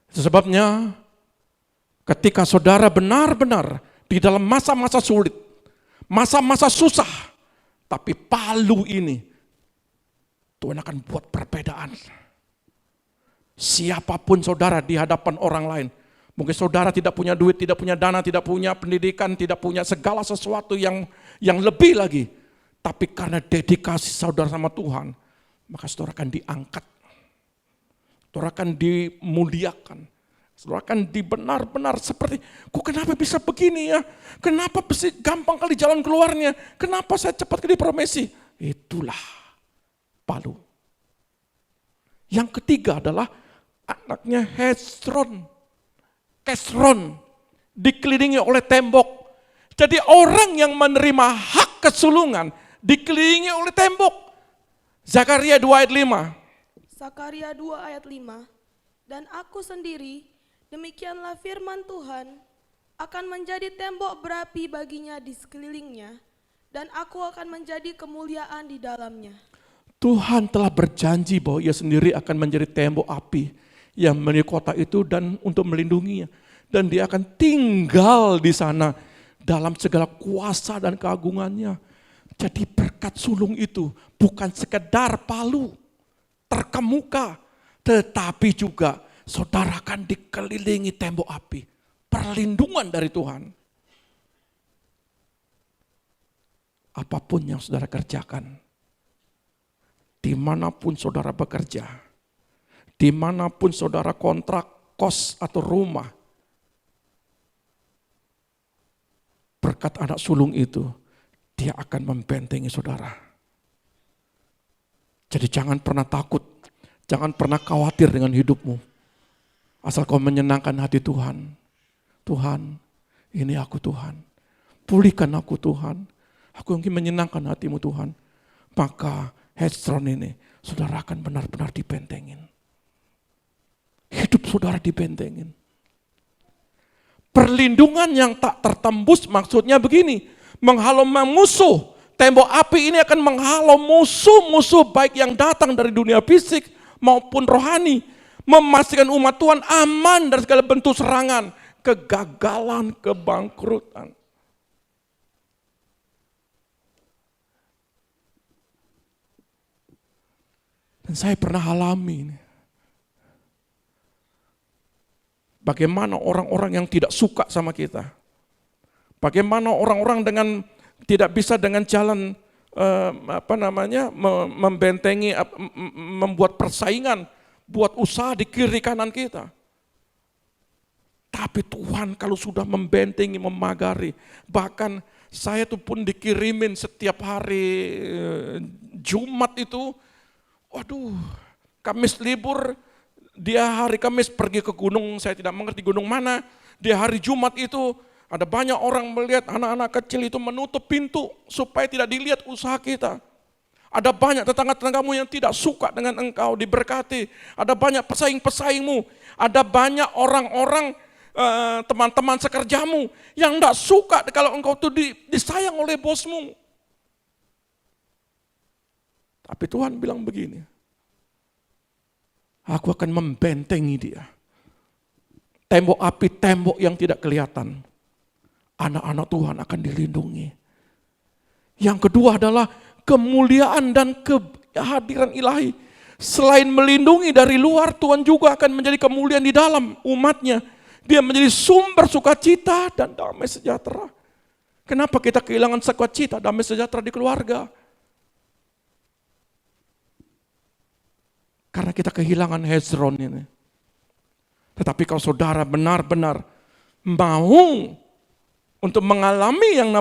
Itu sebabnya ketika saudara benar-benar di dalam masa-masa sulit, masa-masa susah, tapi Palu ini, Tuhan akan buat perbedaan. Siapapun saudara di hadapan orang lain, mungkin saudara tidak punya duit, tidak punya dana, tidak punya pendidikan, tidak punya segala sesuatu yang lebih lagi. Tapi karena dedikasi saudara sama Tuhan, maka saudara akan diangkat. Saudara akan dimuliakan. Saudara akan dibenar-benar seperti, kok kenapa bisa begini ya? Kenapa bisa gampang kali jalan keluarnya? Kenapa saya cepat ke dipromesi? Itulah Palu. Yang ketiga adalah anaknya Hezron. Dikelilingi oleh tembok. Jadi orang yang menerima hak kesulungan dikelilingi oleh tembok. Zakaria 2 ayat 5. Zakaria 2 ayat 5. Dan aku sendiri, demikianlah firman Tuhan, akan menjadi tembok berapi baginya di sekelilingnya, dan aku akan menjadi kemuliaan di dalamnya. Tuhan telah berjanji bahwa ia sendiri akan menjadi tembok api yang menuju kota itu dan untuk melindunginya. Dan dia akan tinggal di sana dalam segala kuasa dan keagungannya. Jadi berkat sulung itu bukan sekedar Palu terkemuka, tetapi juga saudara akan dikelilingi tembok api. Perlindungan dari Tuhan. Apapun yang saudara kerjakan, dimanapun saudara bekerja, dimanapun saudara kontrak kos atau rumah, berkat anak sulung itu, dia akan membentengi saudara. Jadi jangan pernah takut, jangan pernah khawatir dengan hidupmu. Asal kau menyenangkan hati Tuhan. Tuhan, ini aku Tuhan. Pulihkan aku Tuhan. Aku ingin menyenangkan hatimu Tuhan. Maka Hezron ini, saudara akan benar-benar dibentengin. Hidup saudara dibentengin. Perlindungan yang tak tertembus maksudnya begini. Menghalau musuh. Tembok api ini akan menghalau musuh-musuh baik yang datang dari dunia fisik maupun rohani. Memastikan umat Tuhan aman dari segala bentuk serangan. Kegagalan, kebangkrutan. Dan saya pernah alami ini. Bagaimana orang-orang yang tidak suka sama kita. Bagaimana orang-orang dengan tidak bisa dengan jalan membentengi, membuat persaingan, buat usaha di kiri kanan kita. Tapi Tuhan kalau sudah membentengi, memagari, bahkan saya tuh pun dikirimin setiap hari Jumat itu, waduh, Kamis libur, dia hari Kamis pergi ke gunung, saya tidak mengerti gunung mana, dia hari Jumat itu ada banyak orang melihat anak-anak kecil itu menutup pintu supaya tidak dilihat usaha kita. Ada banyak tetangga-tetanggamu yang tidak suka dengan engkau diberkati. Ada banyak pesaing-pesaingmu. Ada banyak orang-orang teman-teman sekerjamu yang tidak suka kalau engkau itu disayang oleh bosmu. Tapi Tuhan bilang begini, aku akan membentengi dia. Tembok api, tembok yang tidak kelihatan. Anak-anak Tuhan akan dilindungi. Yang kedua adalah kemuliaan dan kehadiran ilahi. Selain melindungi dari luar, Tuhan juga akan menjadi kemuliaan di dalam umatnya. Dia menjadi sumber sukacita dan damai sejahtera. Kenapa kita kehilangan sukacita, damai sejahtera di keluarga? Karena kita kehilangan Hezron ini. Tetapi kalau saudara benar-benar mau untuk mengalami yang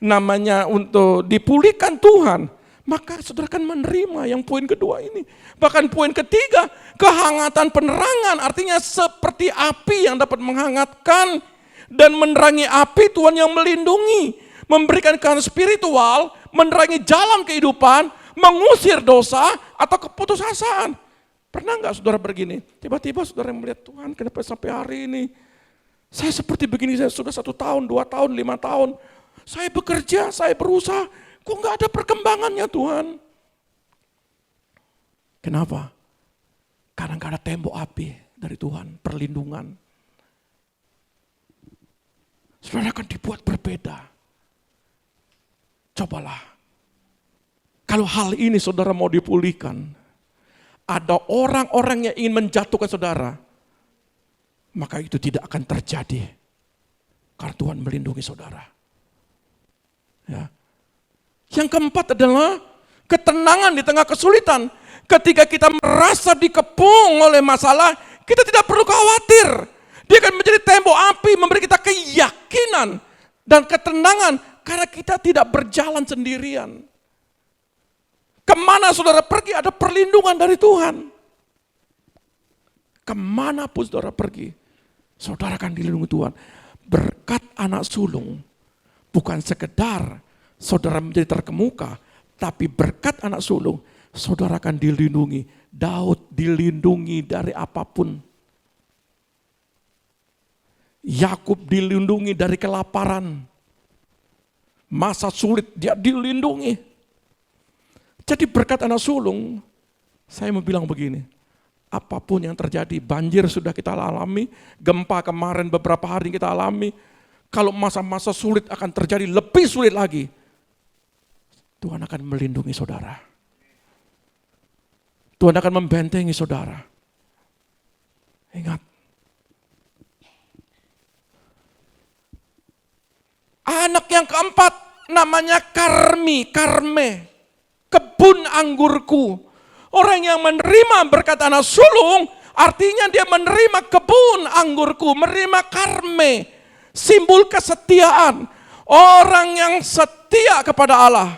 namanya untuk dipulihkan Tuhan, maka saudara akan menerima yang poin kedua ini. Bahkan poin ketiga, kehangatan penerangan, artinya seperti api yang dapat menghangatkan dan menerangi api, Tuhan yang melindungi, memberikan kehangatan spiritual, menerangi jalan kehidupan, mengusir dosa atau keputusasaan. Pernah nggak saudara begini? Tiba-tiba saudara melihat, Tuhan kenapa sampai hari ini saya seperti begini, saya sudah 1 tahun, 2 tahun, 5 tahun. Saya bekerja, saya berusaha, kok nggak ada perkembangannya Tuhan? Kenapa? Karena nggak ada tembok api dari Tuhan, perlindungan. Saudara akan dibuat berbeda. Cobalah. Kalau hal ini saudara mau dipulihkan, ada orang-orang yang ingin menjatuhkan saudara, maka itu tidak akan terjadi. Karena Tuhan melindungi saudara. Ya. Yang keempat adalah ketenangan di tengah kesulitan. Ketika kita merasa dikepung oleh masalah, kita tidak perlu khawatir. Dia akan menjadi tembok api, memberi kita keyakinan dan ketenangan karena kita tidak berjalan sendirian. Kemana saudara pergi ada perlindungan dari Tuhan. Kemanapun saudara pergi, saudara akan dilindungi Tuhan. Berkat anak sulung, bukan sekedar saudara menjadi terkemuka, tapi berkat anak sulung, saudara akan dilindungi. Daud dilindungi dari apapun. Yakub dilindungi dari kelaparan. Masa sulit dia dilindungi. Jadi berkat anak sulung, saya mau bilang begini, apapun yang terjadi, banjir sudah kita alami, gempa kemarin beberapa hari kita alami, kalau masa-masa sulit akan terjadi lebih sulit lagi, Tuhan akan melindungi saudara. Tuhan akan membentengi saudara. Ingat, anak yang keempat namanya Karme, kebun anggurku. Orang yang menerima berkat anak sulung, artinya dia menerima kebun anggurku, menerima Karme, simbol kesetiaan. Orang yang setia kepada Allah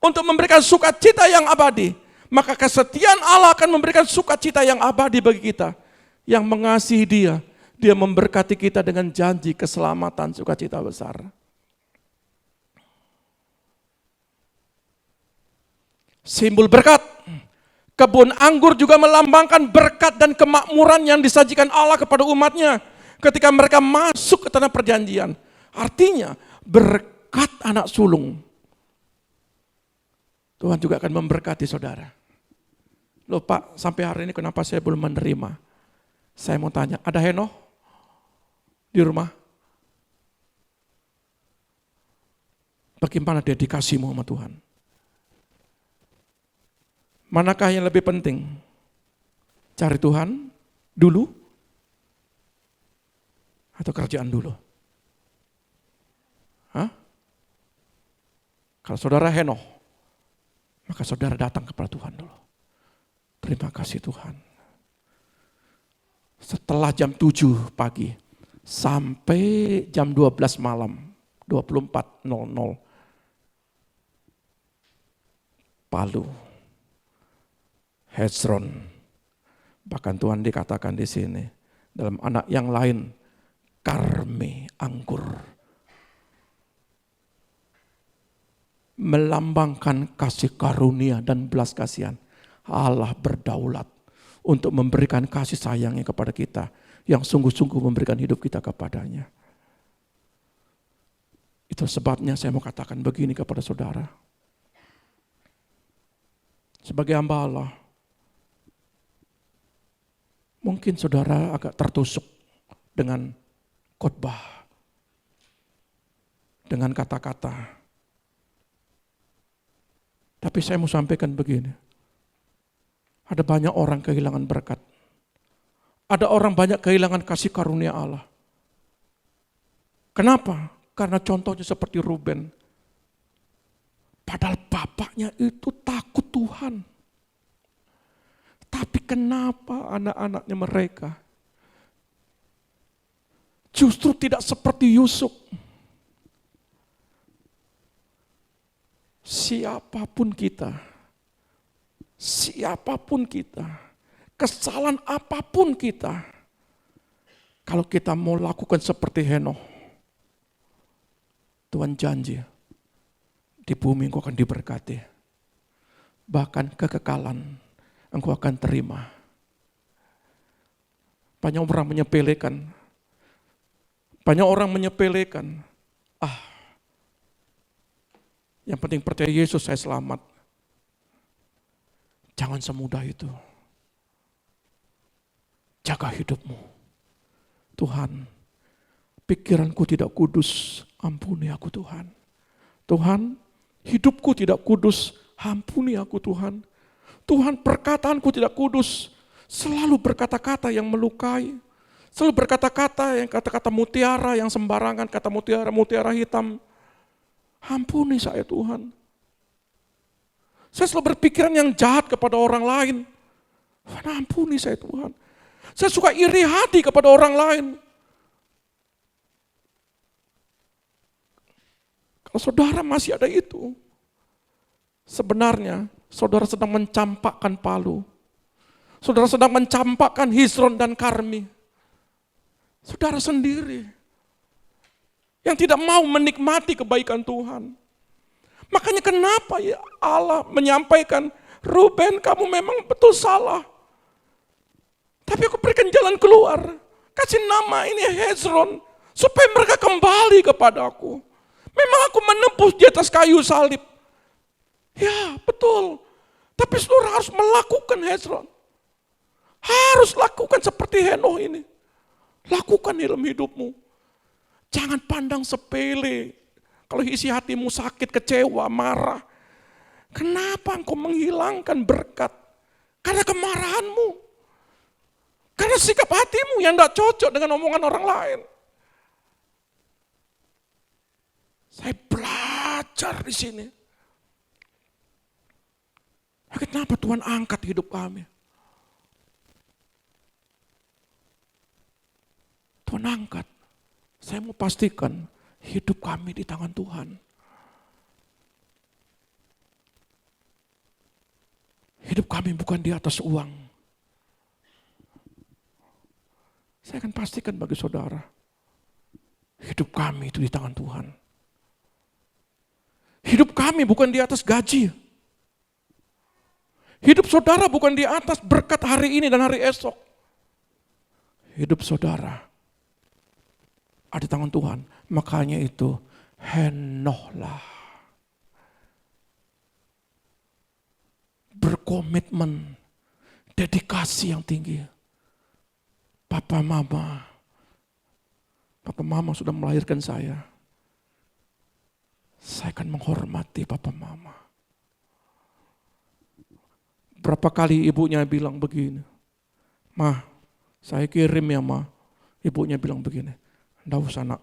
untuk memberikan sukacita yang abadi, maka kesetiaan Allah akan memberikan sukacita yang abadi bagi kita. Yang mengasihi dia, dia memberkati kita dengan janji keselamatan, sukacita besar. Simbol berkat. Kebun anggur juga melambangkan berkat dan kemakmuran yang disajikan Allah kepada umatnya ketika mereka masuk ke tanah perjanjian. Artinya berkat anak sulung, Tuhan juga akan memberkati saudara. Loh Pak, sampai hari ini kenapa saya belum menerima? Saya mau tanya, ada Henoh di rumah? Bagaimana dedikasimu sama Tuhan? Manakah yang lebih penting? Cari Tuhan dulu atau kerjaan dulu? Hah? Kalau saudara Henoh, maka saudara datang kepada Tuhan dulu. Terima kasih Tuhan. Setelah jam 7 pagi sampai jam 12 malam, 24.00, Palu, Hezron, bahkan Tuhan dikatakan di sini dalam anak yang lain, Karme anggur, melambangkan kasih karunia dan belas kasihan. Allah berdaulat untuk memberikan kasih sayangnya kepada kita, yang sungguh-sungguh memberikan hidup kita kepadanya. Itu sebabnya saya mau katakan begini kepada saudara. Sebagai hamba Allah, mungkin saudara agak tertusuk dengan khotbah, dengan kata-kata. Tapi saya mau sampaikan begini. Ada banyak orang kehilangan berkat. Ada orang banyak kehilangan kasih karunia Allah. Kenapa? Karena contohnya seperti Ruben. Padahal bapaknya itu takut Tuhan. Tapi kenapa anak-anaknya mereka justru tidak seperti Yusuf? siapapun kita, kesalahan apapun kita, kalau kita mau lakukan seperti Henokh, Tuhan janji, di bumi engkau akan diberkati. Bahkan kekekalan engkau akan terima. Banyak orang menyepelekan. Yang penting percaya Yesus saya selamat. Jangan semudah itu. Jaga hidupmu. Tuhan, pikiranku tidak kudus, ampuni aku Tuhan. Tuhan, hidupku tidak kudus, ampuni aku Tuhan. Tuhan, perkataanku tidak kudus, selalu berkata-kata yang melukai. Selalu berkata-kata yang kata-kata mutiara yang sembarangan, kata mutiara hitam. Ampuni saya Tuhan. Saya selalu berpikiran yang jahat kepada orang lain. Tuhan, ampuni saya Tuhan. Saya suka iri hati kepada orang lain. Kalau saudara masih ada itu, sebenarnya saudara sedang mencampakkan Palu. Saudara sedang mencampakkan Hizron dan Karmi. Saudara sendiri yang tidak mau menikmati kebaikan Tuhan. Makanya kenapa ya Allah menyampaikan, Ruben kamu memang betul salah. Tapi aku berikan jalan keluar. Kasih nama ini Hezron. Supaya mereka kembali kepadaku. Memang aku menembus di atas kayu salib. Ya betul. Tapi saudara harus melakukan Hezron. Harus lakukan seperti Henokh ini. Lakukan dalam hidupmu. Jangan pandang sepele. Kalau isi hatimu sakit, kecewa, marah. Kenapa engkau menghilangkan berkat? Karena kemarahanmu. Karena sikap hatimu yang tidak cocok dengan omongan orang lain. Saya belajar di sini. Kenapa Tuhan angkat hidup kami? Tuhan angkat. Saya mau pastikan hidup kami di tangan Tuhan. Hidup kami bukan di atas uang. Saya akan pastikan bagi saudara, hidup kami itu di tangan Tuhan. Hidup kami bukan di atas gaji. Hidup saudara bukan di atas berkat hari ini dan hari esok. Hidup saudara ada di tangan Tuhan. Makanya itu Henokhlah. Berkomitmen, dedikasi yang tinggi. Papa mama sudah melahirkan saya. Saya akan menghormati papa mama. Berapa kali ibunya bilang begini, "Ma, saya kirim ya Ma." Ibunya bilang begini, "Nggak usah nak,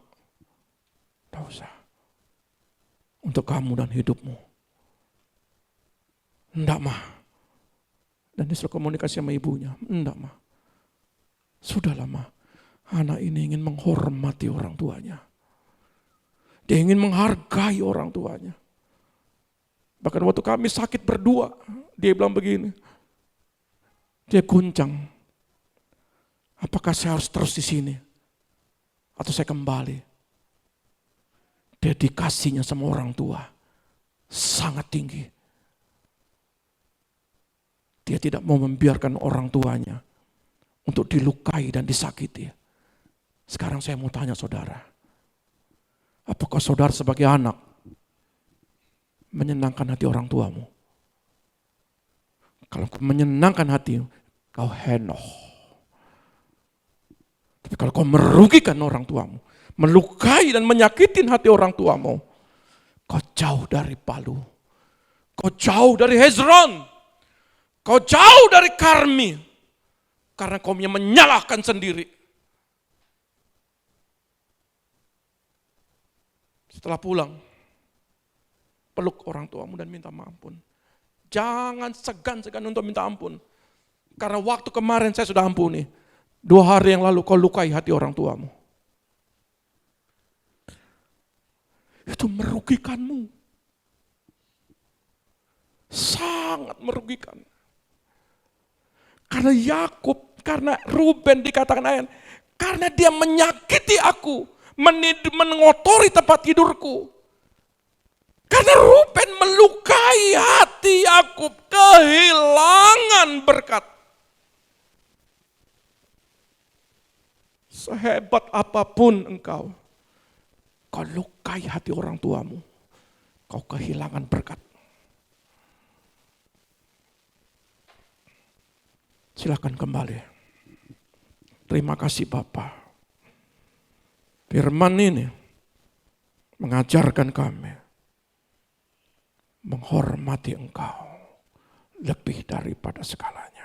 nggak usah. Untuk kamu dan hidupmu." "Nggak Ma." Dan dia selalu komunikasi sama ibunya, "Nggak Ma. Sudahlah Ma, anak ini ingin menghormati orang tuanya. Dia ingin menghargai orang tuanya." Bahkan waktu kami sakit berdua, dia bilang begini, dia guncang, "Apakah saya harus terus di sini? Atau saya kembali?" Dedikasinya sama orang tua sangat tinggi. Dia tidak mau membiarkan orang tuanya untuk dilukai dan disakiti. Sekarang saya mau tanya saudara, apakah saudara sebagai anak menyenangkan hati orang tuamu? Kalau kau menyenangkan hati, kau Henokh. Tapi kalau kau merugikan orang tuamu, melukai dan menyakitin hati orang tuamu, kau jauh dari Palu. Kau jauh dari Hezron. Kau jauh dari Karmi. Karena kau menyalahkan sendiri. Setelah pulang, peluk orang tuamu dan minta ampun. Jangan segan-segan untuk minta ampun. Karena waktu kemarin saya sudah ampuni. 2 hari yang lalu kau lukai hati orang tuamu. Itu merugikanmu. Sangat merugikan. Karena Yakub, karena Ruben dikatakan ayat, karena dia menyakiti aku, mengotori tempat tidurku. Karena Ruben melukai hati Yakub, kehilangan berkat. Sehebat apapun engkau, kau lukai hati orang tuamu, kau kehilangan berkat. Silakan kembali. Terima kasih Bapa. Firman ini mengajarkan kami menghormati Engkau lebih daripada segalanya.